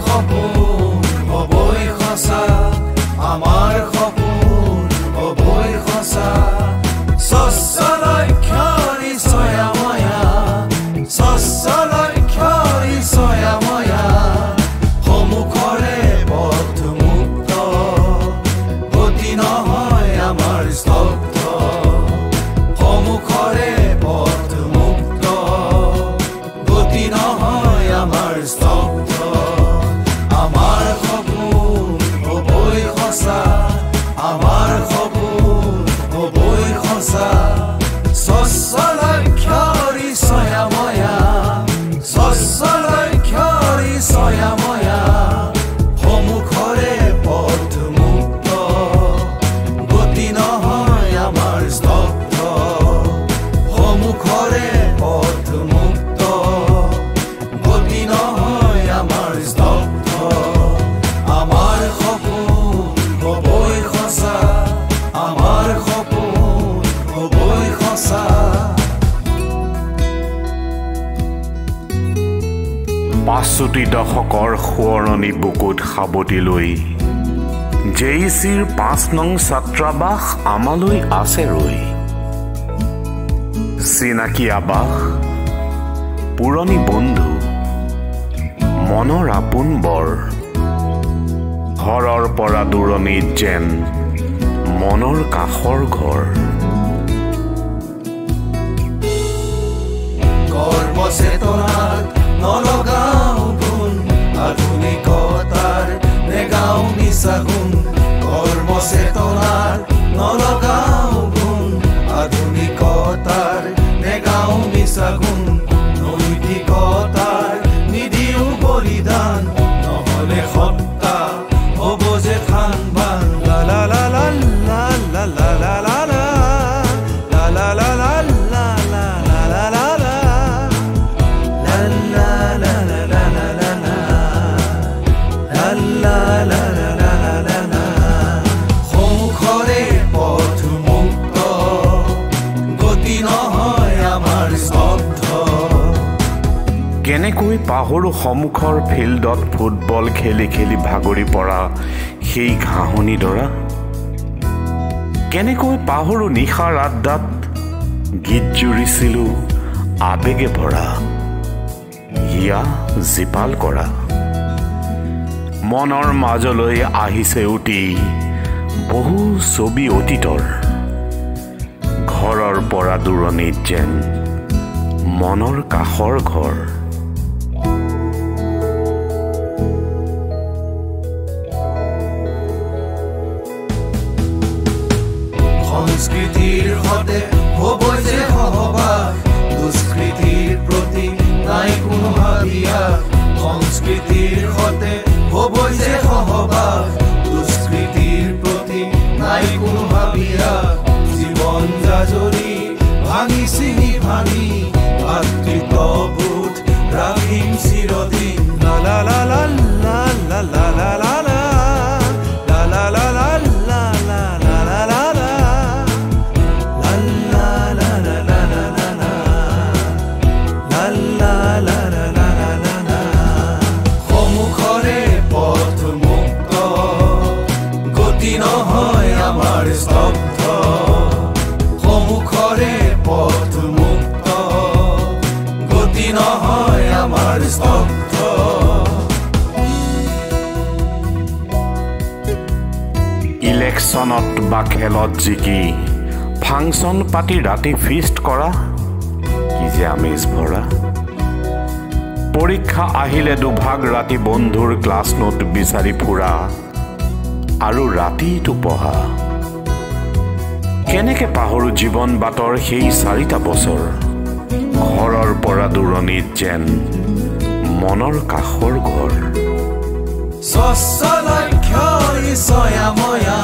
সপোন হবই সঁচা আমাৰ সপোন হবই সঁচা স্বচ্ছ লক্ষ্যৰ ছয়াময়া স্বচ্ছ লক্ষ্যৰ ছয়াময়া সন্মুখৰে পথ মুক্ত গতি নহয় আমাৰ স্তব্ধ সন্মুখৰে পথ মুক্ত গতি নহয় আমাৰ স্তব্ধ আমাৰ সপোন হবই সঁচা আমাৰ সপোন হবই সঁচা স্বচ্ছ লক্ষ্যৰ ছয়াময়া স্বচ্ছ লক্ষ্যৰ ছয়াময়া সন্মুখৰে পথ মুক্ত গতি নহয় আমাৰ স্তব্ধ সন্মুখৰে পথ মুক্ত গতি নহয় আমাৰ স্তব্ধ আমাৰ সপোন হবই সঁচা আমাৰ সপোন হবই সঁচা ৬৫ দশকৰ সোঁৱৰণি বুকুত সাৱটি লৈ JECৰ ৫ নং ছাত্ৰাবাস আমালৈ আছে ৰৈ চিনাকি আবাস পুৰণি বন্ধু মনৰ আপোন বৰ ঘৰৰ পৰা দূৰণিত যেন মনৰ কাষৰ ঘৰ কৰ্মচেতনাত নলগাও গুণ আধুনিকতাৰ নেগাও মিছা গুণ কৰ্মচেতনাত নলগাও গুণ আধুনিকতাৰ নেগাও মিছা গুণ নৈতিকতাৰ নিদিও বলিদান নহলে সত্তা হ'ব যে থান বান লা লা লা লা লা লা লা লা লা লা লা লা লা সন্মুখৰে পথ মুক্ত গতি নহয় আমাৰ স্তব্ধ কেনেকৈ পাহৰো সন্মুখৰ ফিল্ডত ফুটবল খেলি খেলি ভাগৰি পৰা সেই ঘাঁহনি ডৰা কেনেকৈ পাহৰো নিশাৰ আড্ডাত গীত জুৰিছিলো আবেগে ভৰা হিয়া জীপাল কৰা মনৰ মাজলৈ আহিছে উটি বহু ছবি অতীতৰ ঘৰৰ পৰা দূৰণিত যেন মনৰ কাষৰ ঘৰ সংস্কৃতিৰ সতে হ'বই যে সহবাস দুষ্কৃতিৰ প্ৰতি নাই কোনো ভাবিয়া সংস্কৃতিৰ সতে হ'বই যে সহবাস দুষ্কৃতিৰ প্ৰতি নাই কোনো ভাবিয়া জীৱন জাজৰি ভাঙি চিঙি ভাঙি ভাতৃত্ববোধ ৰাখিম চিৰদিন লা লা লা লা লা লা লা লা লা লা লা সন্মুখৰে পথ মুক্ত গতি নহয় আমাৰ স্তব্ধ সন্মুখৰে পথ মুক্ত গতি নহয় আমাৰ স্তব্ধ ইলেকশ্যনত বা খেলত জিকি ফাংচন পাতি ৰাতি ফিষ্ট কৰা কি যে আমেজ ভৰা পৰীক্ষা আহিলে দুভাগ ৰাতি বন্ধুৰ ক্লাছ নোট বিচাৰি ফুৰা আৰু ৰাতিটো পঢ়া কেনেকে পাহৰো জীৱন বাটৰ সেই 4টা বছৰ ঘৰৰ পৰা দূৰণিত যেন মনৰ কাষৰ ঘৰ স্বচ্ছ লক্ষ্যৰ ছয়াময়া